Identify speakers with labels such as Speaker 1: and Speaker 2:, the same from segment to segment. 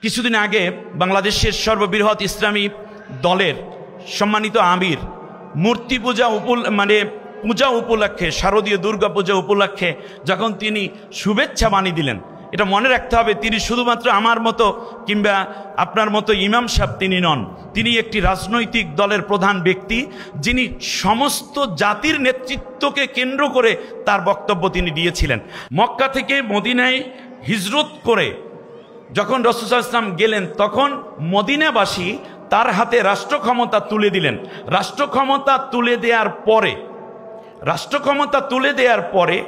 Speaker 1: কিছুদিন আগে বাংলাদেশের সর্ববৃহৎ ইসলামী দলের সম্মানিত আমির মূর্তি পূজা পূজা উপলক্ষে, শারদীয় দুর্গা পূজা উপলক্ষে যখন তিনি শুভেচ্ছা বাণী দিলেন, এটা মনে রাখতে হবে তিনি শুধুমাত্র আমার মতো কিংবা আপনার মতো ইমাম সাহেব তিনি নন। তিনি একটি রাজনৈতিক দলের প্রধান ব্যক্তি, যিনি সমস্ত জাতির নেতৃত্বকে কেন্দ্র করে তার বক্তব্য তিনি দিয়েছিলেন। মক্কা থেকে মদিনায় হিজরত করে যখন রাসূল সাল্লাল্লাহু আলাইহি ওয়াসাল্লাম গেলেন, তখন মদিনাবাসী তার হাতে রাষ্ট্র ক্ষমতা তুলে দিলেন। রাষ্ট্র ক্ষমতা তুলে দেওয়ার পরে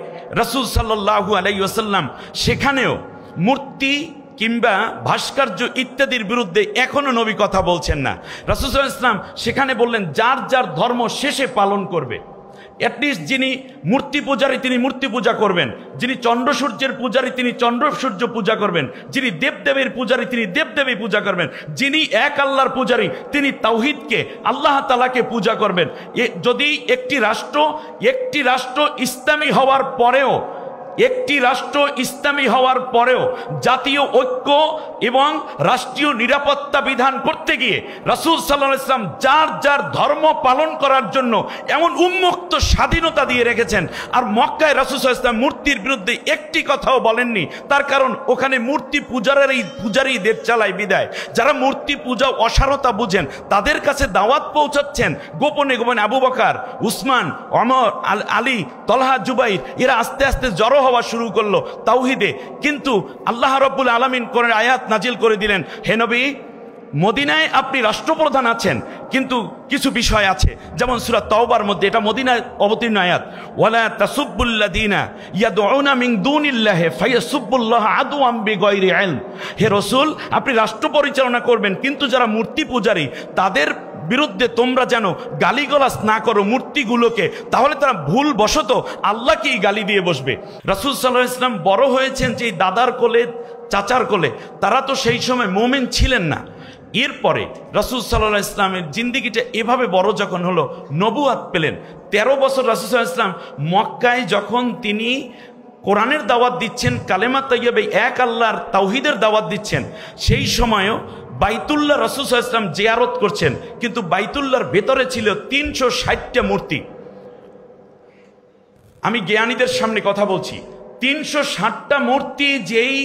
Speaker 1: রাসূল সাল্লাল্লাহু আলাইহি ওয়াসাল্লাম সেখানেও মূর্তি কিংবা ভাস্কর্য ইত্যাদির বিরুদ্ধে এখনো নবী কথা বলছেন না। রাসূল সাল্লাল্লাহু আলাইহি ওয়াসাল্লাম সেখানে বললেন যার যার ধর্ম শেষে পালন করবে। অ্যাটলিস্ট যিনি মূর্তি পূজারী তিনি মূর্তি পূজা করবেন, যিনি চন্দ্র সূর্যের পূজারী তিনি চন্দ্র সূর্য পূজা করবেন, যিনি দেবদেবীর পূজারী তিনি দেবদেবী পূজা করবেন, যিনি এক আল্লাহর পূজারী তিনি তাওহীদকে আল্লাহ তাআলাকে পূজা করবেন। যদি একটি রাষ্ট্র ইসলামী হওয়ার পরেও জাতীয় ঐক্য এবং রাষ্ট্রীয় নিরাপত্তা বিধান করতে গিয়ে রাসূল সাল্লাল্লাহু আলাইহি ওয়াসাল্লাম যার যার ধর্ম পালন করার জন্য এমন উন্মুক্ত স্বাধীনতা দিয়ে রেখেছেন, আর মক্কায় রাসূল সাল্লাল্লাহু আলাইহি ওয়াসাল্লাম মূর্তির বিরুদ্ধে একটি কথাও বলেননি। তার কারণ ওখানে মূর্তি পূজারই দেব চালায় বিদায়। যারা মূর্তি পূজা অসারতা বুঝেন তাদের কাছে দাওয়াত পৌঁছাচ্ছেন গোপনে গোপনে। আবু বকর, উসমান, ওমর, আলী, তলহা, জুবাইর এরা আস্তে আস্তে জড়ো হওয়া শুরু করলো তাওহীদে। কিন্তু আল্লাহ রাব্বুল আলামিন কোরআনে আয়াত নাজিল করে দিলেন, হে নবী, মদিনায় আপনি রাষ্ট্রপ্রধান আছেন, কিন্তু কিছু বিষয় আছে, যেমন সূরা তাওবার মধ্যে, এটা মদিনায় অবতীর্ণ আয়াত, ওয়ালা তাসুব্বুল্লাযীনা ইয়াদউনা মিন দুনিল্লাহি ফায়াসুব্বুল্লাহ আদওয়াম বিগাইরি ইলম। হে রাসূল, আপনি রাষ্ট্র পরিচালনা করবেন, কিন্তু যারা মূর্তি পূজারী তাদের বিরুদ্ধে তোমরা যেন গালিগালাজ না করো মূর্তিগুলোকে, তাহলে তারা ভুলবশত আল্লাহকেই গালি দিয়ে বসবে। রাসূল সাল্লাল্লাহু আলাইহি ওয়াসাল্লাম বড় হয়েছেন যে দাদার কোলে, চাচার কোলে, তারা তো সেই সময় মুমিন ছিলেন না। এরপরে রাসূল সাল্লাল্লাহু আলাইহি ওয়াসাল্লামের জিন্দেগিটা এভাবে বড় যখন হলো, নবুয়াত পেলেন, 13 বছর রাসূল সাল্লাল্লাহু আলাইহি ওয়াসাল্লাম মক্কায় যখন তিনি কোরআনের দাওয়াত দিচ্ছেন, কালেমা তাইয়্যিবা এক আল্লাহর তাওহীদের দাওয়াত দিচ্ছেন, সেই সময়ও বাইতুল্লাহ রাসূল সাল্লাল্লাহু আলাইহি ওয়াসাল্লাম জিয়ারত করছেন, কিন্তু বাইতুল্লাহর ভেতরে ছিল 360টা মূর্তি। আমি জ্ঞানীদের সামনে কথা বলছি, 360টা মূর্তি যেই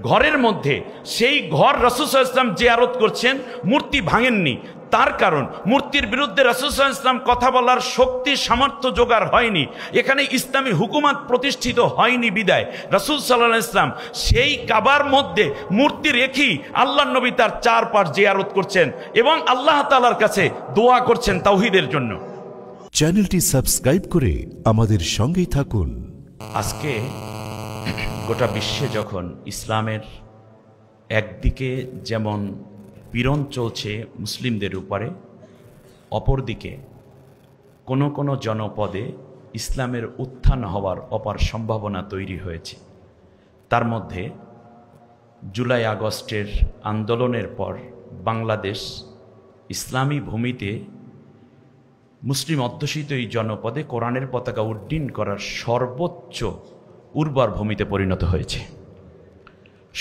Speaker 1: ঘরের মধ্যে, সেই ঘর রাসূল সাল্লাল্লাহু আলাইহি ওয়াসাল্লাম জিয়ারত করছেন, মূর্তি ভাঙেননি। তার কারণ মূর্তির বিরুদ্ধে রাসূল সাল্লাল্লাহু আলাইহি ওয়াসাল্লাম কথা বলার শক্তি সামর্থ্য জোগাড় হয়নি, এখানে ইসলামী হুকুমত প্রতিষ্ঠিত হয়নি বিদায় রাসূল সাল্লাল্লাহু আলাইহি ওয়াসাল্লাম সেই কাবার মধ্যে মূর্তি রেখেই আল্লাহর নবী তার চারপাশ জিয়ারত করছেন এবং আল্লাহ তাআলার কাছে দোয়া করছেন তাওহীদের জন্য।
Speaker 2: চ্যানেলটি সাবস্ক্রাইব করে আমাদের সঙ্গেই থাকুন।
Speaker 1: আজকে গোটা বিশ্বে যখন ইসলামের একদিকে যেমন পীড়ন চলছে মুসলিমদের উপরে, অপরদিকে কোনো কোনো জনপদে ইসলামের উত্থান হওয়ার অপার সম্ভাবনা তৈরি হয়েছে। তার মধ্যে জুলাই আগস্টের আন্দোলনের পর বাংলাদেশ ইসলামী ভূমিতে মুসলিম অধ্যুষিত এই জনপদে কোরআনের পতাকা উড্ডীন করার সর্বোচ্চ উর্বর ভূমিতে পরিণত হয়েছে।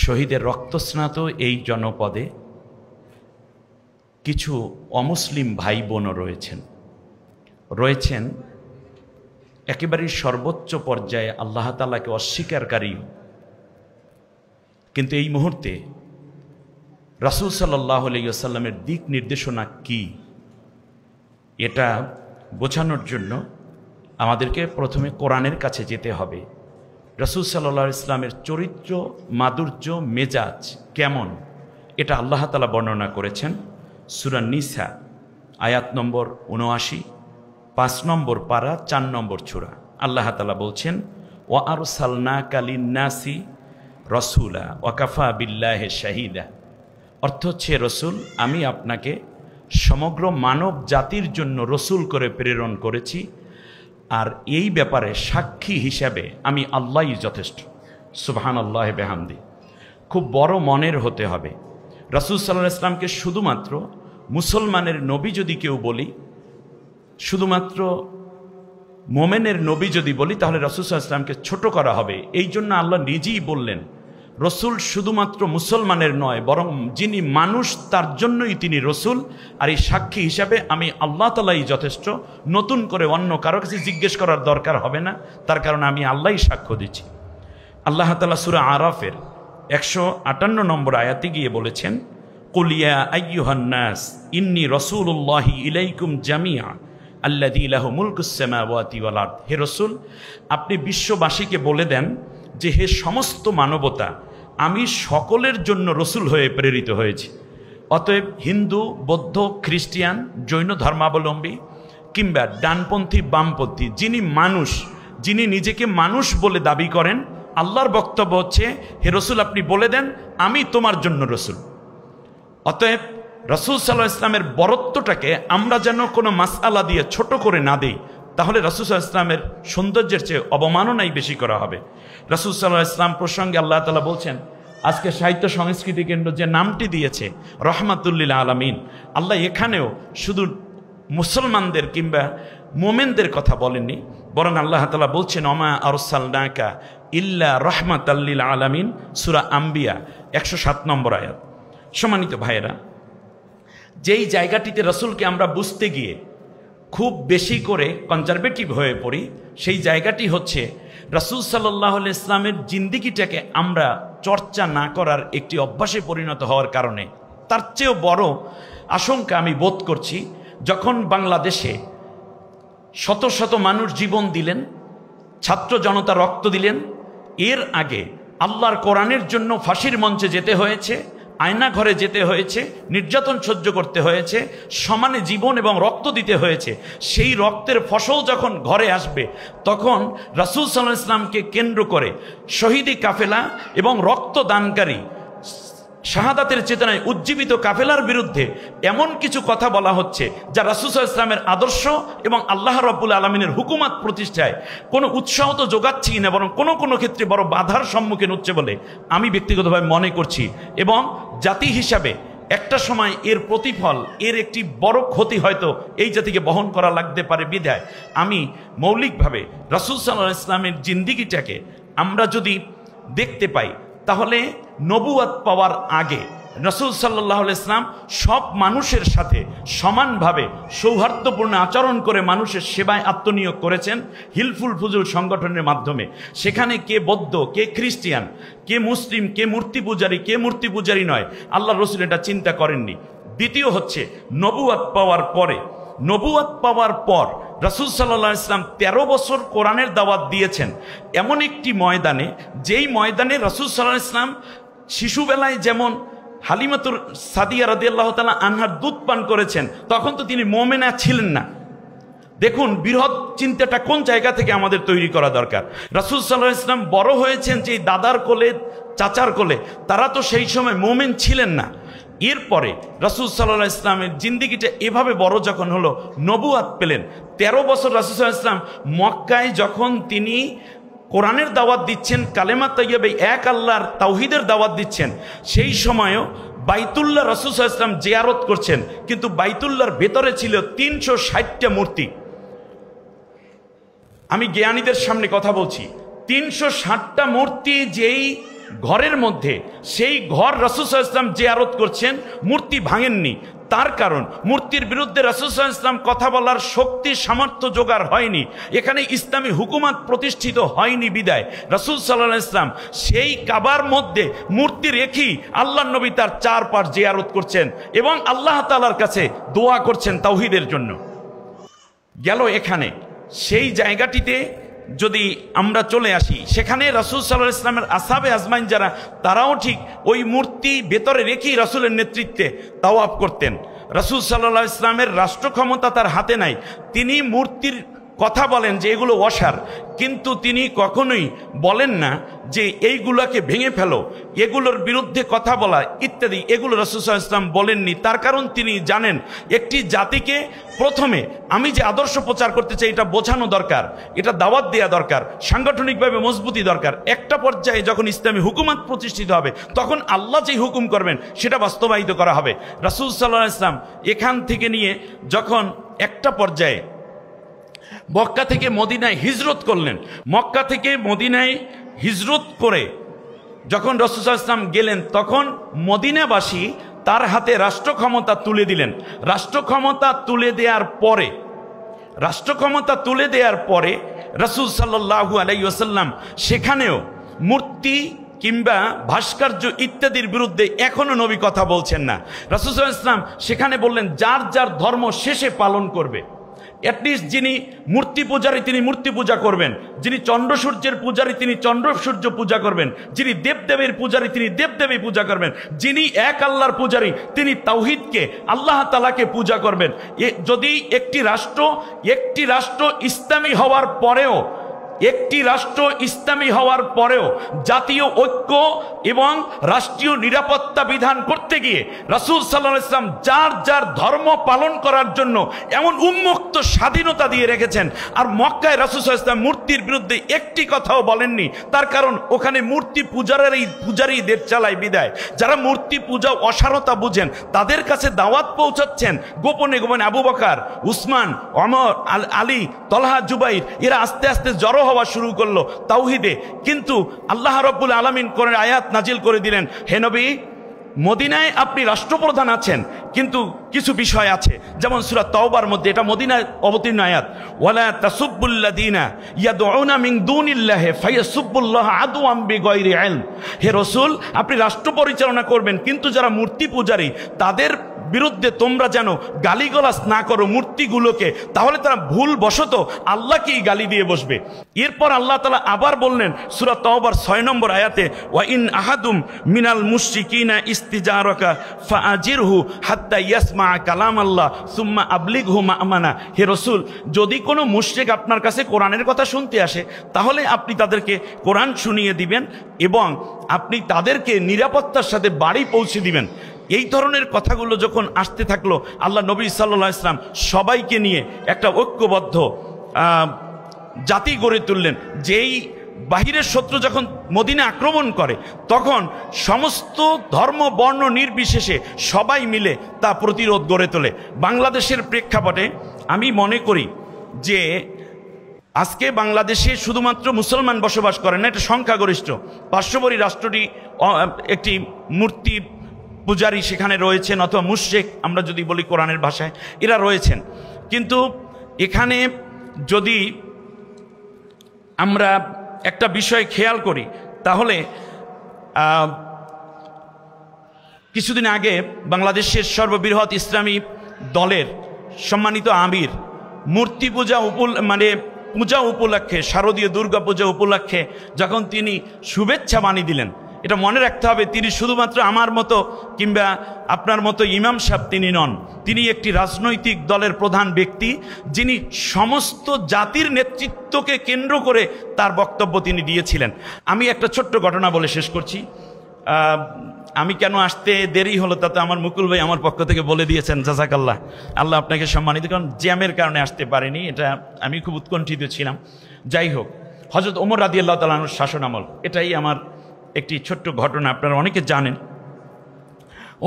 Speaker 1: শহীদের রক্তস্নাত এই জনপদে কিছু অমুসলিম ভাই বোনও রয়েছেন একেবারেই সর্বোচ্চ পর্যায়ে আল্লাহ তাআলাকে অস্বীকারী। কিন্তু এই মুহূর্তে রাসূল সাল্লাল্লাহু আলাইহি ওয়াসাল্লামের দিক নির্দেশনা কি, এটা বোঝানোর জন্য আমাদেরকে প্রথমে কোরআনের কাছে যেতে হবে। রাসূল সাল্লাল্লাহু আলাইহি ওয়াসাল্লামের চরিত্র, মাধুর্য, মেজাজ কেমন, এটা আল্লাহ তাআলা বর্ণনা করেছেন সূরা নিসা আয়াত নম্বর ৭৯, ৫ নম্বর পারা, ৪ নম্বর সূরা। আল্লাহ তাআলা বলছেন, ওয়া আরসালনাকা লিন্নাসি রাসূলা ওয়া কাফা বিল্লাহি শাহিদা। অর্থ হচ্ছে, রসুল, আমি আপনাকে সমগ্র মানব জাতির জন্য রসুল করে প্রেরণ করেছি, আর এই ব্যাপারে সাক্ষী হিসাবে আমি আল্লাহই যথেষ্ট। সুবহানাল্লাহ বিহামদি। খুব বড় মনের হতে হবে। রাসূল সাল্লাল্লাহু আলাইহি ওয়াসাল্লামকে শুধুমাত্র মুসলমানের নবী যদি কেউ বলি, শুধুমাত্র মোমেনের নবী যদি বলি, তাহলে রাসূল সাল্লাল্লাহু আলাইহি ওয়াসাল্লামকে ছোট করা হবে। এই জন্য আল্লাহ নিজেই বললেন, রসুল শুধুমাত্র মুসলমানের নয়, বরং যিনি মানুষ তার জন্যই তিনি রসুল। আর এই সাক্ষী হিসাবে আমি আল্লাহ তাআলাই যথেষ্ট, নতুন করে অন্য কারো কাছে জিজ্ঞেস করার দরকার হবে না, তার কারণ আমি আল্লাহই সাক্ষ্য দিচ্ছি। আল্লাহ তাআলা সূরা আরাফের 158 নম্বর আয়াতে গিয়ে বলেছেন, কুল ইয়া আইয়ুহান নাস ইন্নী রাসূলুল্লাহি ইলাইকুম জামিআ আল্লাযী লাহু মুলকুস সামাওয়াতি ওয়াল আরদ। হে রাসূল, আপনি বিশ্ববাসীকে বলে দেন যে হে সমস্ত মানবতা, আমি সকলের জন্য রসুল হয়ে প্রেরিত হয়েছি। অতএব হিন্দু, বৌদ্ধ, খ্রিস্টিয়ান, জৈন ধর্মাবলম্বী কিংবা ডানপন্থী, বামপন্থী, যিনি মানুষ, যিনি নিজেকে মানুষ বলে দাবি করেন, আল্লাহর বক্তব্য হচ্ছে হে রসুল আপনি বলে দেন আমি তোমার জন্য রসুল। অতএব রাসূল সাল্লাল্লাহু আলাইহি ওয়াসাল্লামের বরত্বটাকে আমরা যেন কোনো মাসআলা দিয়ে ছোট করে না দিই, তাহলে রাসূল সাল্লাল্লাহু আলাইহি ওয়াসাল্লামের সৌন্দর্যের চেয়ে অবমাননাই বেশি করা হবে। রাসূল সাল্লাল্লাহু আলাইহি ওয়াসাল্লাম প্রসঙ্গে আল্লাহ তাআলা বলছেন, আজকে সাহিত্য সংস্কৃতি কেন্দ্র যে নামটি দিয়েছে রহমাতুল লিল আলামিন, আল্লাহ এখানেও শুধু মুসলমানদের কিংবা মোমেনদের কথা বলেননি, বরং আল্লাহ তাআলা বলছেন ওমা আরসালনাকা ইল্লা রাহমাতাল লিল আলামিন, সূরা আম্বিয়া 107 নম্বর আয়াত। সম্মানিত ভাইয়েরা, যেই জায়গাটিতে রসুলকে আমরা বুঝতে গিয়ে খুব বেশি করে কনজারভেটিভ হয়ে পড়ি, সেই জায়গাটি হচ্ছে রাসূল সাল্লাল্লাহু আলাইহি ইসলামের জিন্দিগিটাকে আমরা চর্চা না করার একটি অভ্যাসে পরিণত হওয়ার কারণে। তার চেয়েও বড় আশঙ্কা আমি বোধ করছি, যখন বাংলাদেশে শত শত মানুষ জীবন দিলেন, ছাত্র জনতা রক্ত দিলেন, এর আগে আল্লাহর কোরআনের জন্য ফাঁসির মঞ্চে যেতে হয়েছে, আয়না ঘরে যেতে হয়েছে, নির্যাতন সহ্য করতে হয়েছে, সমানে জীবন এবং রক্ত দিতে হয়েছে। সেই রক্তের ফসল যখন ঘরে আসবে, তখন রাসূল সাল্লাল্লাহু আলাইহি ওয়াসাল্লামকে কেন্দ্র করে শহীদি কাফেলা এবং রক্তদানকারী শাহাদাতের চেতনায় উজ্জীবিত কাফেলার বিরুদ্ধে এমন কিছু কথা বলা হচ্ছে যা রাসূল সাল্লাল্লাহু আলাইহি ওয়াসাল্লামের আদর্শ এবং আল্লাহ রাব্বুল আলামিনের হুকুমাত প্রতিষ্ঠায় কোনো উৎসাহ তো যোগাচ্ছি না, বরং কোনো কোনো ক্ষেত্রে বড় বাধার সম্মুখীন হচ্ছে বলে আমি ব্যক্তিগতভাবে মনে করছি। এবং জাতি হিসাবে একটা সময় এর প্রতিফল, এর একটি বড় ক্ষতি হয়তো এই জাতিকে বহন করা লাগতে পারে। বিধায় আমি মৌলিকভাবে রাসূল সাল্লাল্লাহু আলাইহি ওয়াসাল্লামের জিন্দিগিটাকে আমরা যদি দেখতে পাই, তাহলে নবুয়াত পাওয়ার আগে রাসূল সাল্লাল্লাহু আলাইহি ওয়াসাল্লাম সব মানুষের সাথে সমানভাবে সৌহার্দ্যপূর্ণ আচরণ করে মানুষের সেবায় আত্মনিয়োগ করেছেন হিলফুল ফুজুল সংগঠনের মাধ্যমে। সেখানে কে বৌদ্ধ, কে খ্রিস্টিয়ান, কে মুসলিম, কে মূর্তি পূজারী, কে মূর্তি পূজারী নয়, আল্লাহ রসুল এটা চিন্তা করেননি। দ্বিতীয় হচ্ছে নবুয়াত পাওয়ার পরে, নবুয়াত পাওয়ার পর রাসূল সাল্লাল্লাহু আলাইহি ওয়াসাল্লাম 13 বছর কোরআনের দাওয়াত দিয়েছেন এমন একটি ময়দানে, যেই ময়দানে রাসূল সাল্লাল্লাহু আলাইহি ওয়াসাল্লাম শিশুবেলায় যেমন হালিমাতুর সাদিয়া রাদিয়াল্লাহু তাআলা আনহার দুধ পান করেছেন, তখন তো তিনি মুমিনা ছিলেন না। দেখুন বৃহৎ চিন্তাটা কোন জায়গা থেকে আমাদের তৈরি করা দরকার। রাসূল সাল্লাল্লাহু আলাইহি ওয়াসাল্লাম বড় হয়েছেন যে দাদার কোলে, চাচার কোলে, তারা তো সেই সময় মুমিন ছিলেন না। এরপরে রাসূল সাল্লাল্লাহু আলাইহি ওয়াসাল্লামের জিন্দিগিটা এভাবে বড় যখন হলো, নবুয়াত পেলেন 13 বছর রাসূল সাল্লাল্লাহু আলাইহি ওয়াসাল্লাম মক্কায় যখন তিনি কোরআনের দাওয়াত দিচ্ছেন, কালেমা তাইয়্যিবা, এক আল্লাহর তাওহীদের দাওয়াত দিচ্ছেন, সেই সময়ও বাইতুল্লাহ রাসূল সাল্লাল্লাহু আলাইহি ওয়াসাল্লাম জিয়ারত করছেন, কিন্তু বাইতুল্লাহর ভেতরে ছিল 360টা মূর্তি। আমি জ্ঞানীদের সামনে কথা বলছি, 360টা মূর্তি যেই ঘরের মধ্যে, সেই ঘর রাসূল সাল্লাল্লাহু আলাইহি ওয়াসাল্লাম জিয়ারত করছেন, মূর্তি ভাঙেননি। তার কারণ মূর্তির বিরুদ্ধে রাসূল সাল্লাল্লাহু আলাইহি ওয়াসাল্লাম কথা বলার শক্তি সামর্থ্য জোগাড় হয়নি, এখানে ইসলামী হুকুমাত প্রতিষ্ঠিত হয়নি। বিদায় রাসূল সাল্লাল্লাহু আলাইহি ওয়াসাল্লাম সেই কাবার মধ্যে মূর্তি রেখেই আল্লাহর নবী তার চারপাশ জিয়ারত করছেন এবং আল্লাহ তাআলার কাছে দোয়া করছেন তাওহীদের জন্য। গেল এখানে সেই জায়গাটিতে যদি আমরা চলে আসি, সেখানে রাসূল সাল্লাল্লাহু আলাইহি ওয়াসাল্লামের আসহাবে আজমাইন যারা, তারাও ঠিক ওই মূর্তি ভেতরে রেখেই রাসূলের নেতৃত্বে তাওয়াফ করতেন। রাসূল সাল্লাল্লাহু আলাইহি ওয়াসাল্লামের রাষ্ট্র ক্ষমতা তার হাতে নাই, তিনি মূর্তির কথা বলেন যে এগুলো অসার, কিন্তু তিনি কখনোই বলেন না যে এইগুলোকে ভেঙে ফেলো, এগুলোর বিরুদ্ধে কথা বলা ইত্যাদি, এগুলো রাসূল সাল্লাল্লাহু আলাইহি ওয়াসাল্লাম বলেননি। তার কারণ তিনি জানেন একটি জাতিকে প্রথমে আমি যে আদর্শ প্রচার করতে চাই এটা বোঝানো দরকার, এটা দাওয়াত দেওয়া দরকার, সাংগঠনিকভাবে মজবুতি দরকার। একটা পর্যায়ে যখন ইসলামী হুকুমাত প্রতিষ্ঠিত হবে, তখন আল্লাহ যেই হুকুম করবেন সেটা বাস্তবায়িত করা হবে। রাসূল সাল্লাল্লাহু আলাইহি ওয়াসাল্লাম এখান থেকে নিয়ে যখন একটা পর্যায়ে মক্কা থেকে মদিনায় হিজরত করলেন, মক্কা থেকে মদিনায় হিজরত করে যখন রাসূল সাল্লাল্লাহু আলাইহি ওয়াসাল্লাম গেলেন তখন মদিনাবাসী তার হাতে রাষ্ট্র ক্ষমতা তুলে দিলেন। রাষ্ট্র ক্ষমতা তুলে দেওয়ার পরে রাসূল সাল্লাল্লাহু আলাইহি ওয়াসাল্লাম সেখানেও মূর্তি কিংবা ভাস্কর্য ইত্যাদির বিরুদ্ধে এখনো নবী কথা বলছেন না। রাসূল সাল্লাল্লাহু আলাইহি ওয়াসাল্লাম সেখানে বললেন যার যার ধর্ম শেষে পালন করবে। অ্যাটলিস্ট যিনি মূর্তি পূজারী তিনি মূর্তি পূজা করবেন, যিনি চন্দ্র সূর্যের পূজারী তিনি চন্দ্র সূর্য পূজা করবেন, যিনি দেবদেবীর পূজারী তিনি দেবদেবী পূজা করবেন, যিনি এক আল্লাহর পূজারী তিনি তাওহীদকে আল্লাহ তাআলাকে পূজা করবেন। যদি একটি রাষ্ট্র ইসলামী হওয়ার পরেও জাতীয় ঐক্য এবং রাষ্ট্রীয় নিরাপত্তা বিধান করতে গিয়ে রাসূল সাল্লাল্লাহু আলাইহি ওয়াসাল্লাম যার যার ধর্ম পালন করার জন্য এমন উন্মুক্ত স্বাধীনতা দিয়ে রেখেছেন। আর মক্কায় রাসূল সাল্লাল্লাহু আলাইহি ওয়াসাল্লাম মূর্তির বিরুদ্ধে একটি কথাও বলেননি, তার কারণ ওখানে মূর্তি পূজারীদের চালায় বিদায়। যারা মূর্তি পূজা অসারতা বুঝেন তাদের কাছে দাওয়াত পৌঁছাচ্ছেন গোপনে গোপনে। আবু বকর, উসমান, ওমর, আলী, তলহা, জুবাইর এরা আস্তে আস্তে জড়ো হওয়া শুরু করলো তাওহীদে। কিন্তু আল্লাহ রাব্বুল আলামিন কোরআনে আয়াত নাজিল করে দিলেন, হে নবী মদিনায় আপনি রাষ্ট্রপ্রধান আছেন, কিন্তু কিছু বিষয় আছে, যেমন সূরা তাওবার মধ্যে, এটা মদিনায় অবতীর্ণ আয়াত, ওয়ালা তাসুব্বুল্লাযীনা ইয়াদউনা মিন দুনিল্লাহি ফায়াসুব্বুল্লাহা আদওয়াম বিগাইরি ইলম। হে রাসূল আপনি রাষ্ট্র পরিচালনা করবেন, কিন্তু যারা মূর্তি পূজারী তাদের বিরুদ্ধে তোমরা যেন গালিগালাজ না করো মূর্তিগুলোকে, তাহলে তারা ভুলবশত আল্লাহকেই গালি দিয়ে বসবে। এরপর আল্লাহ তাআলা আবার বললেন সূরা তাওবার 6 নম্বর আয়াতে, ওয়া ইন আহাদুম মিনাল মুশরিকিনা ইস্তিজারাকা ফাআজিরহু হাত্তা ইয়াসমা কালাম আল্লাহ সুম্মা আবলিগহু মা'মানা। হে রাসূল যদি কোনো মুশরিক আপনার কাছে কোরআনের কথা শুনতে আসে তাহলে আপনি তাদেরকে কোরআন শুনিয়ে দিবেন এবং আপনি তাদেরকে নিরাপত্তার সাথে বাড়ি পৌঁছে দিবেন। এই ধরনের কথাগুলো যখন আসতে থাকলো, আল্লাহ নবী সাল্লাল্লাহু আলাইহি ওয়াসাল্লাম সবাইকে নিয়ে একটা ঐক্যবদ্ধ জাতি গড়ে তুললেন। যেই বাহিরের শত্রু যখন মদিনা আক্রমণ করে তখন সমস্ত ধর্ম বর্ণ নির্বিশেষে সবাই মিলে তা প্রতিরোধ গড়ে তোলে। বাংলাদেশের প্রেক্ষাপটে আমি মনে করি যে আজকে বাংলাদেশে শুধুমাত্র মুসলমান বসবাস করেন না, এটা সংখ্যাগরিষ্ঠ। পার্শ্ববর্তী রাষ্ট্রটি একটি মূর্তি পূজারী সেখানে রয়েছেন, অথবা মুশরিক আমরা যদি বলি কোরআনের ভাষায়, এরা রয়েছেন। কিন্তু এখানে যদি আমরা একটা বিষয় খেয়াল করি তাহলে কিছুদিন আগে বাংলাদেশের সর্ববৃহৎ ইসলামী দলের সম্মানিত আমির মূর্তি পূজা পূজা উপলক্ষে, শারদীয় দুর্গা পূজা উপলক্ষে যখন তিনি শুভেচ্ছা বাণী দিলেন, এটা মনে রাখতে হবে তিনি শুধুমাত্র আমার মতো কিংবা আপনার মতো ইমাম সাহেব তিনি নন, তিনি একটি রাজনৈতিক দলের প্রধান ব্যক্তি, যিনি সমস্ত জাতির নেতৃত্বকে কেন্দ্র করে তার বক্তব্য তিনি দিয়েছিলেন। আমি একটা ছোট্ট ঘটনা বলে শেষ করছি। আমি কেন আসতে দেরি হলো তাতে আমার মুকুল ভাই আমার পক্ষ থেকে বলে দিয়েছেন, জাযাকাল্লাহ, আল্লাহ আপনাকে সম্মানিত, কারণ জ্যামের কারণে আসতে পারিনি, এটা আমি খুব উৎকণ্ঠিত ছিলাম। যাই হোক, হযরত ওমর রাদিয়াল্লাহু তাআলা আনহুর শাসন আমল, এটাই আমার একটি ছোট্ট ঘটনা, আপনারা অনেকে জানেন।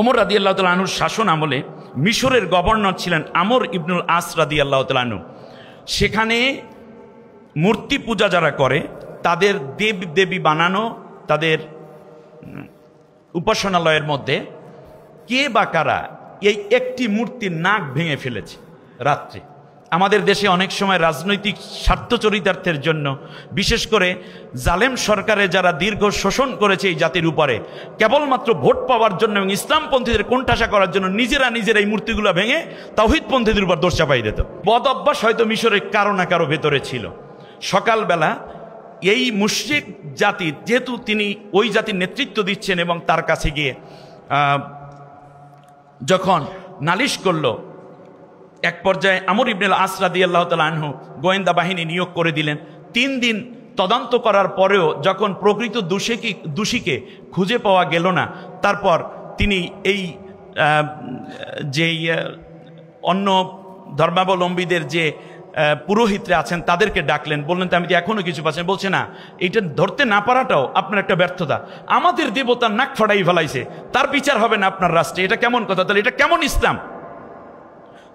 Speaker 1: ওমর রাদিয়াল্লাহু তাআলা আনহুর শাসন আমলে মিশরের গভর্নর ছিলেন আমর ইবনুল আস রাদিয়াল্লাহু তাআলা আনহু। সেখানে মূর্তি পূজা যারা করে তাদের দেব দেবী বানানো, তাদের উপাসনালয়ের মধ্যে কে বা কারা এই একটি মূর্তির নাক ভেঙে ফেলেছে রাত্রে। আমাদের দেশে অনেক সময় রাজনৈতিক স্বার্থ চরিতার্থের জন্য, বিশেষ করে জালেম সরকারে যারা দীর্ঘ শোষণ করেছে এই জাতির উপরে, কেবলমাত্র ভোট পাওয়ার জন্য এবং ইসলামপন্থীদের কোণঠাসা করার জন্য নিজেরা এই মূর্তিগুলো ভেঙে তাওহীদপন্থীদের উপর দোষ চাপাই দিত। বদ অভ্যাস হয়তো মিশরের কারো না কারো ভেতরে ছিল। সকালবেলা এই মুশরিক জাতি, যেহেতু তিনি ওই জাতির নেতৃত্ব দিচ্ছেন এবং তার কাছে গিয়ে যখন নালিশ করলো, এক পর্যায়ে আমর ইবনুল আস রাদিয়াল্লাহু তাআলা আনহু গোয়েন্দা বাহিনী নিয়োগ করে দিলেন। 3 দিন তদন্ত করার পরেও যখন প্রকৃত দোষীকে খুঁজে পাওয়া গেল না, তারপর তিনি এই যেই অন্য ধর্মাবলম্বীদের যে পুরোহিতরা আছেন তাদেরকে ডাকলেন, বললেন তো আমি তো এখনো কিছু পাচ্ছি। বলছে না, এইটা ধরতে না পারাটাও আপনার একটা ব্যর্থতা, আমাদের দেবতার নাক ফাটাই ফেলাইছে, তার বিচার হবে না আপনার রাষ্ট্রে, এটা কেমন কথা? তাহলে এটা কেমন ইসলাম?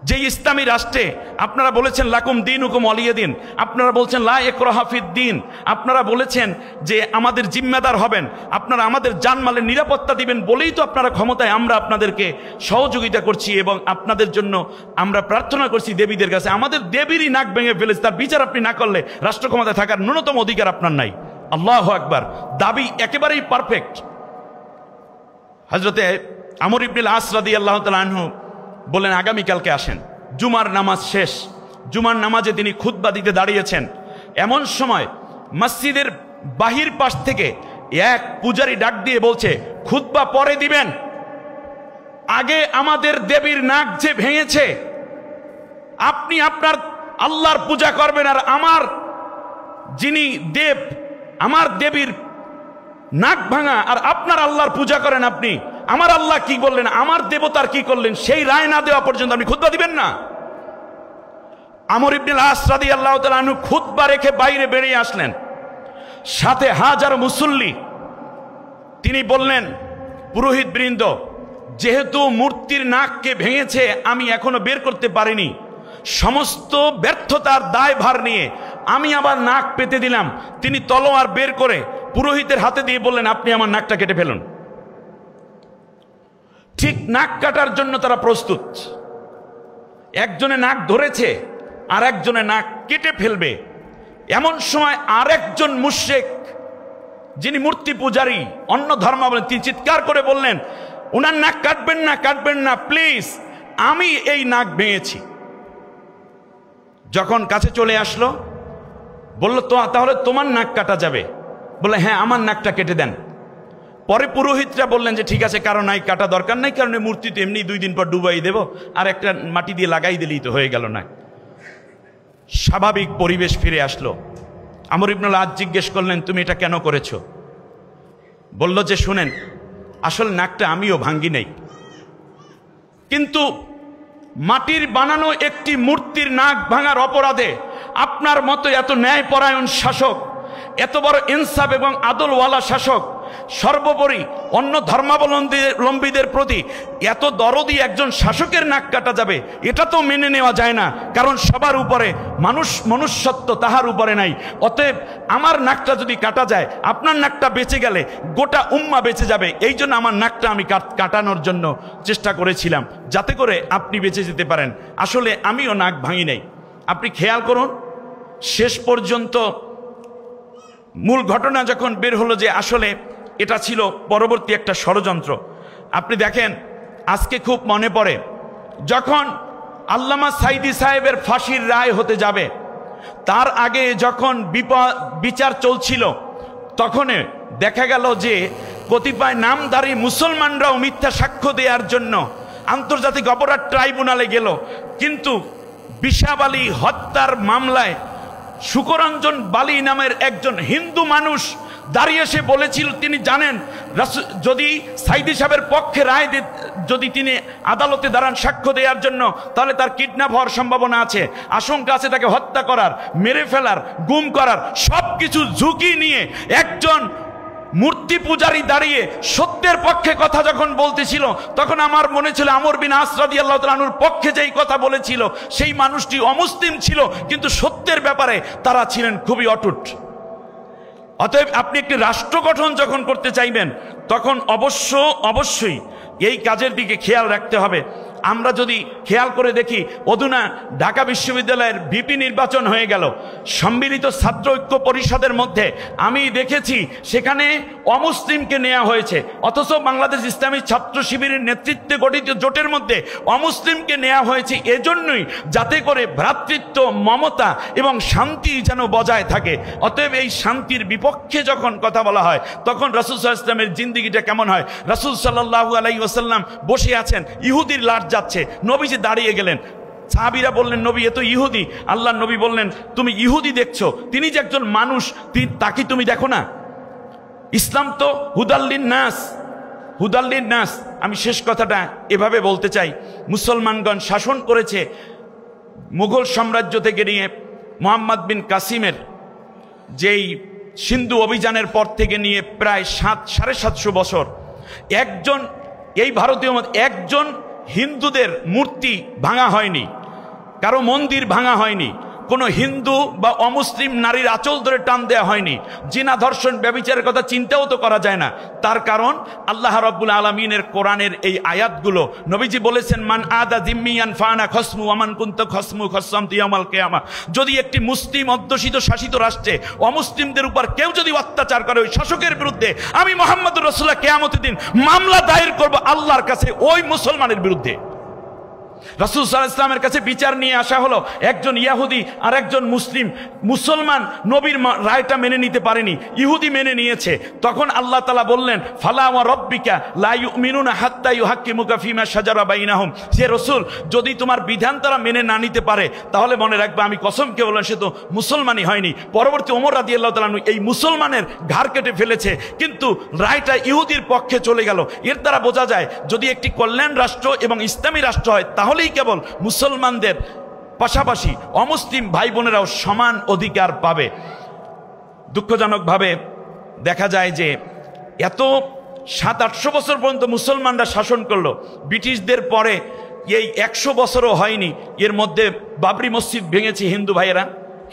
Speaker 1: যে ইসলামী রাষ্ট্রে আপনারা বলেছেন লাকুম দীনুকুম ওয়ালিয়া দিন, আপনারা বলছেন লা ইকরাহা ফিদ্দিন, আপনারা বলেছেন যে আমাদের জিম্মেদার হবেন, আপনারা আমাদের জানমালের নিরাপত্তা দিবেন বলেই তো আপনারা ক্ষমতায়, আমরা আপনাদেরকে সহযোগিতা করছি এবং আপনাদের জন্য আমরা প্রার্থনা করছি দেবীদের কাছে। আমাদের দেবীরই নাক ভেঙে ফেলেছে, তার বিচার আপনি না করলে রাষ্ট্র ক্ষমতায় থাকার ন্যূনতম অধিকার আপনার নাই। আল্লাহু আকবার, দাবি একেবারেই পারফেক্ট। হযরতে আমর ইবনুল আস রাদিয়াল্লাহু তাআলা আনহু বলেন আগামীকালকে আসেন, জুমার নামাজ শেষ, জুমার নামাজে তিনি খুতবা দিতে দাঁড়িয়েছেন। এমন সময় মসজিদের বাহির পাশ থেকে এক পূজারী ডাক দিয়ে বলছে খুতবা পরে দিবেন, আগে আমাদের দেবীর নাক যে ভেঙেছে আপনি আপনার আল্লাহর পূজা করবেন, আর আমার যিনি দেব, আমার দেবীর নাক ভাঙা আর আপনার আল্লাহর পূজা করেন আপনি, আমার আল্লাহ কি বললেন, আমার দেবতার কি করলেন, সেই রায় না দেওয়া পর্যন্ত আপনি খুতবা দিবেন না। আমর ইবনুল আস রাদিয়াল্লাহু তাআলা আনহু খুতবা রেখে বাইরে বেরিয়ে আসলেন, সাথে হাজার মুসল্লি। তিনি বললেন পুরোহিত বৃন্দ, যেহেতু মূর্তির নাককে ভেঙেছে আমি এখনো বের করতে পারিনি, সমস্ত ব্যর্থতার দায়ভার নিয়ে আমি আবার নাক পেতে দিলাম। তিনি তলোয়ার বের করে পুরোহিতের হাতে দিয়ে বললেন আপনি আমার নাকটা কেটে ফেলুন। ঠিক নাক কাটার জন্য তারা প্রস্তুত, একজনে নাক ধরেছে আর একজনে নাক কেটে ফেলবে। এমন সময় আরেকজন মুশরিক যিনি মূর্তি পূজারী, অন্য ধর্মাবলম্বী, তিনি চিৎকার করে বললেন ওনার নাক কাটবেন না, কাটবেন না প্লিজ, আমি এই নাক ভেঙেছি। যখন কাছে চলে আসলো বলল তো তাহলে তোমার নাক কাটা যাবে, বলে হ্যাঁ আমার নাকটা কেটে দেন। পরে পুরোহিতরা বললেন যে ঠিক আছে, কারণ নাই কাটা দরকার নাই, কারণ মূর্তি তো এমনি 2 দিন পর ডুবাই দেব, আর একটা মাটি দিয়ে লাগাই দিলেই তো হয়ে গেল না। স্বাভাবিক পরিবেশ ফিরে আসলো। আমর ইবনুল আস জিজ্ঞেস করলেন তুমি এটা কেন করেছো? বলল যে শুনেন, আসল নাকটা আমিও ভাঙ্গি নাই, কিন্তু মাটির বানানো একটি মূর্তির নাক ভাঙার অপরাধে আপনার মতো এত ন্যায়পরায়ণ শাসক, এত বড় ইনসাফ এবং আদলওয়ালা শাসক, সর্বোপরি অন্য ধর্মাবলম্বীদের প্রতি এত দরদি একজন শাসকের নাক কাটা যাবে, এটা তো মেনে নেওয়া যায় না। কারণ সবার উপরে মনুষ্যত্ব, তাহার উপরে নাই। অতএব আমার নাকটা যদি কাটা যায়, আপনার নাকটা বেঁচে গেলে গোটা উম্মাহ বেঁচে যাবে। এই জন্য আমার নাকটা আমি কাটানোর জন্য চেষ্টা করেছিলাম, যাতে করে আপনি বেঁচে যেতে পারেন। আসলে আমিও নাক ভাঙি নাই। আপনি খেয়াল করুন, শেষ পর্যন্ত মূল ঘটনা যখন বের হলো যে আসলে এটা ছিল পরবর্তী একটা ষড়যন্ত্র। আপনি দেখেন, আজকে খুব মনে পড়ে যখন আল্লামা সাইদি সাহেবের ফাঁসির রায় হতে যাবে, তার আগে যখন বিচার চলছিল, তখন দেখা গেল যে কতিপয় নামধারী মুসলমানরাও মিথ্যা সাক্ষ্য দেওয়ার জন্য আন্তর্জাতিক অপরাধ ট্রাইব্যুনালে গেল। কিন্তু বিশাব আলী হত্যার মামলায় শুকরঞ্জন বালি নামের একজন হিন্দু মানুষ দাঁড়িয়ে এসে বলেছিল, তিনি জানেন যদি সাইদি সাহেবের পক্ষে রায় যদি তিনি আদালতে দাঁড়ান সাক্ষ্য দেওয়ার জন্য, তাহলে তার কিডন্যাপ হওয়ার সম্ভাবনা আছে, আশঙ্কা আছে তাকে হত্যা করার, মেরে ফেলার, গুম করার, সব কিছু ঝুঁকি নিয়ে একজন মূর্তি পূজারী দাঁড়িয়ে সত্যের পক্ষে কথা যখন বলতেছিল, তখন আমার মনে ছিল আমর বিন আস রাদিয়াল্লাহু তাআলা আনহুর পক্ষে যেই কথা বলেছিল সেই মানুষটি অমুসলিম ছিল, কিন্তু সত্যের ব্যাপারে তারা ছিলেন খুবই অটুট। অতএব আপনি একটি রাষ্ট্র গঠন যখন করতে চাইবেন, তখন অবশ্যই এই কাজের দিকে খেয়াল রাখতে হবে। আমরা যদি খেয়াল করে দেখি, অধুনা ঢাকা বিশ্ববিদ্যালয়ের ভিপি নির্বাচন হয়ে গেল, সম্মিলিত ছাত্র ঐক্য পরিষদের মধ্যে আমি দেখেছি সেখানে অমুসলিমকে নেওয়া হয়েছে, অথচ বাংলাদেশ ইসলামী ছাত্র শিবিরের নেতৃত্বে গঠিত জোটের মধ্যে অমুসলিমকে নেওয়া হয়েছে এজন্যই যাতে করে ভ্রাতৃত্ব, মমতা এবং শান্তি যেন বজায় থাকে। অতএব এই শান্তির বিপক্ষে যখন কথা বলা হয়, তখন রাসূল সাল্লাল্লাহু আলাইহি ওয়াসাল্লামের জিন্দেগিটা কেমন হয়? রাসূল সাল্লাল্লাহু আলাইহি ওয়াসাল্লাম বসে আছেন, ইহুদির লাশ যাচ্ছে, নবীজি দাঁড়িয়ে গেলেন। সাহাবীরা বললেন নবী এ তো ইহুদি। আল্লাহর নবী বললেন তুমি ইহুদি দেখছো, তিনি যে একজন মানুষ তাকে তুমি দেখো না? ইসলাম তো হুদাল্লিন নাস। আমি শেষ কথাটা এভাবে বলতে চাই, মুসলমানগণ শাসন করেছে মুঘল সাম্রাজ্য থেকে নিয়ে মুহাম্মদ বিন কাসিমের যেই সিন্ধু অভিযানের পর থেকে নিয়ে প্রায় 7,500 বছর। একজন এই ভারতীয় একজন হিন্দুদের মূর্তি ভাঙা হয়নি, কারো মন্দির ভাঙা হয়নি, কোনো হিন্দু বা অমুসলিম নারীর আঁচল ধরে টান দেওয়া হয়নি, জিনা ধর্ষণ ব্যভিচারের কথা চিন্তাও তো করা যায় না। তার কারণ আল্লাহ রাব্বুল আলামিনের কোরআনের এই আয়াতগুলো, নবীজি বলেছেন মান আদা জিম্মিয়ান ফানা খসমু ওয়ামান কুনতু খসমু খসামতু ইয়াউমাল কিয়ামা। যদি একটি মুসলিম অধ্যুষিত শাসিত রাষ্ট্রে অমুসলিমদের উপর কেউ যদি অত্যাচার করে, ওই শাসকের বিরুদ্ধে আমি মুহাম্মদুর রাসূলুল্লাহ কিয়ামতের দিন মামলা দায়ের করব আল্লাহর কাছে ওই মুসলমানের বিরুদ্ধে। রাসূল সাল্লাল্লাহু আলাইহি ওয়াসাল্লামের কাছে বিচার নিয়ে আসা হলো, একজন ইহুদি আর একজন মুসলমান নবীর রায়টা মেনে নিতে পারেনি, ইহুদি মেনে নিয়েছে। তখন আল্লাহ তাআলা বললেন ফালা ওয়া রাব্বিকা লা ইউমিনুনা হাত্তা ইউহাক্কিমুকা ফিমা শাজারা বাইনাহুম। সে রাসূল, যদি তোমার বিধান তারা মেনে না নিতে পারে তাহলে মনে রাখবে আমি কসম খেয়ে বললাম সে তো মুসলমানই হয়নি। পরবর্তী ওমর রাদিয়াল্লাহু তাআলা আনহু এই মুসলমানের ঘাড় কেটে ফেলেছে, কিন্তু রায়টা ইহুদির পক্ষে চলে গেল। এর দ্বারা বোঝা যায় যদি একটি কল্যাণ রাষ্ট্র এবং ইসলামী রাষ্ট্র হয় তাহলেই কেবল মুসলমানদের পাশাপাশি অমুসলিম ভাই বোনেরাও সমান অধিকার পাবে। দুঃখজনকভাবে দেখা যায় যে এত 700-800 বছর পর্যন্ত মুসলমানরা শাসন করলো, ব্রিটিশদের পরে এই 100 বছরও হয়নি, এর মধ্যে বাবরি মসজিদ ভেঙেছে হিন্দু ভাইয়েরা,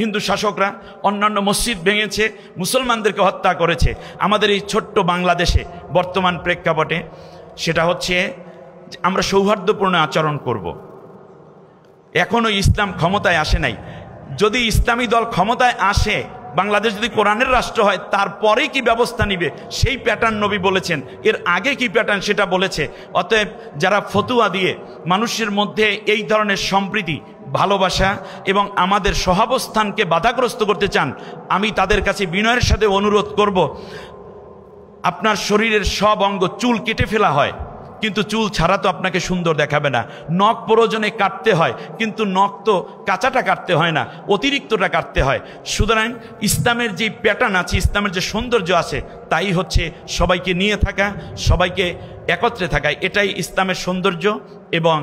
Speaker 1: হিন্দু শাসকরা, অন্যান্য মসজিদ ভেঙেছে, মুসলমানদেরকে হত্যা করেছে। আমাদের এই ছোট্ট বাংলাদেশে বর্তমান প্রেক্ষাপটে সেটা হচ্ছে আমরা সৌহার্দ্যপূর্ণ আচরণ করব। এখনো ইসলাম ক্ষমতায় আসে নাই। যদি ইসলামী দল ক্ষমতায় আসে, বাংলাদেশ যদি কোরআনের রাষ্ট্র হয়, তারপরেই কি ব্যবস্থা নিবে সেই প্যাটার্ন নবী বলেছেন, এর আগে কি প্যাটার্ন সেটা বলেছে। অতএব যারা ফতুয়া দিয়ে মানুষের মধ্যে এই ধরনের সম্প্রীতি, ভালোবাসা এবং আমাদের সহাবস্থানকে বাধাগ্রস্ত করতে চান, আমি তাদের কাছে বিনয়ের সাথে অনুরোধ করব, আপনার শরীরের সব অঙ্গ চুল কেটে ফেলা হয়, কিন্তু চুল ছাড়া তো আপনাকে সুন্দর দেখাবে না। নখ প্রয়োজনে কাটতে হয়, কিন্তু নখ তো কাঁচাটা কাটতে হয় না, অতিরিক্তটা কাটতে হয়। সুতরাং ইসলামের যে প্যাটার্ন আছে, ইসলামের যে সৌন্দর্য আছে, তাই হচ্ছে সবাইকে নিয়ে থাকা, সবাইকে একত্রে থাকা, এটাই ইসলামের সৌন্দর্য। এবং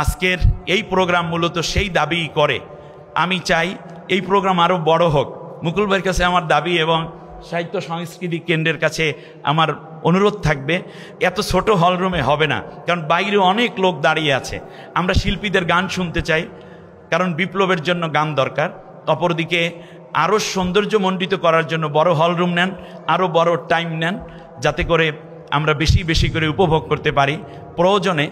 Speaker 1: আজকের এই প্রোগ্রাম মূলত সেই দাবি করে। আমি চাই এই প্রোগ্রাম আরও বড় হোক। মুকুল ভাইয়ের কাছে আমার দাবি এবং সাহিত্য সংস্কৃতি কেন্দ্রের কাছে আমার অনুরোধ থাকবে, এত ছোট হলরুমে হবে না, কারণ বাইরে অনেক লোক দাঁড়িয়ে আছে। আমরা শিল্পীদের গান শুনতে চাই, কারণ বিপ্লবের জন্য গান দরকার। অপরদিকে আরও সৌন্দর্যমণ্ডিত করার জন্য বড় হলরুম নেন, আরও বড় টাইম নেন, যাতে করে আমরা বেশি বেশি করে উপভোগ করতে পারি। প্রয়োজনে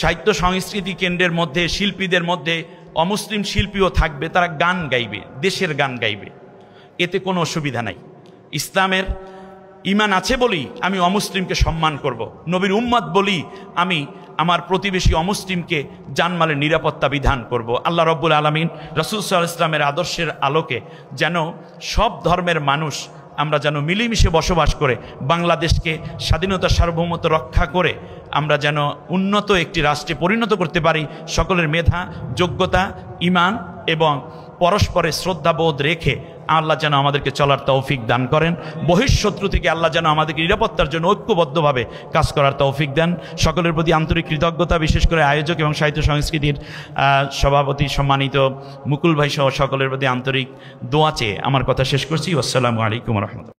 Speaker 1: সাহিত্য সংস্কৃতি কেন্দ্রের মধ্যে শিল্পীদের মধ্যে অমুসলিম শিল্পীও থাকবে, তারা গান গাইবে, দেশের গান গাইবে, এতে কোনো অসুবিধা নাই। ইসলামের ঈমান আছে বলি আমি অমুসলিমকে সম্মান করব, নবীর উম্মত বলি আমি আমার প্রতিবেশী অমুসলিমকে জানমালের নিরাপত্তা বিধান করব। আল্লাহ রব্বুল আলামিন রাসূল সাল্লাল্লাহু আলাইহি ওয়াসাল্লামের আদর্শের আলোকে যেন সব ধর্মের মানুষ আমরা যেন মিলেমিশে বসবাস করে বাংলাদেশকে স্বাধীনতা সার্বভৌমত্ব রক্ষা করে আমরা যেন উন্নত একটি রাষ্ট্রে পরিণত করতে পারি। সকলের মেধা, যোগ্যতা, ঈমান এবং পরস্পরের শ্রদ্ধাবোধ রেখে আল্লাহ যেন আমাদেরকে চলার তৌফিক দান করেন। বহিঃশত্রু থেকে আল্লাহ যেন আমাদেরকে নিরাপত্তার জন্য ঐক্যবদ্ধভাবে কাজ করার তৌফিক দেন। সকলের প্রতি আন্তরিক কৃতজ্ঞতা, বিশেষ করে আয়োজক এবং সাহিত্য সংস্কৃতির সভাপতি সম্মানিত মুকুল ভাই সহ সকলের প্রতি আন্তরিক দোয়া চেয়ে আমার কথা শেষ করছি। আসসালামু আলাইকুম ওয়া রাহমাতুল্লাহ।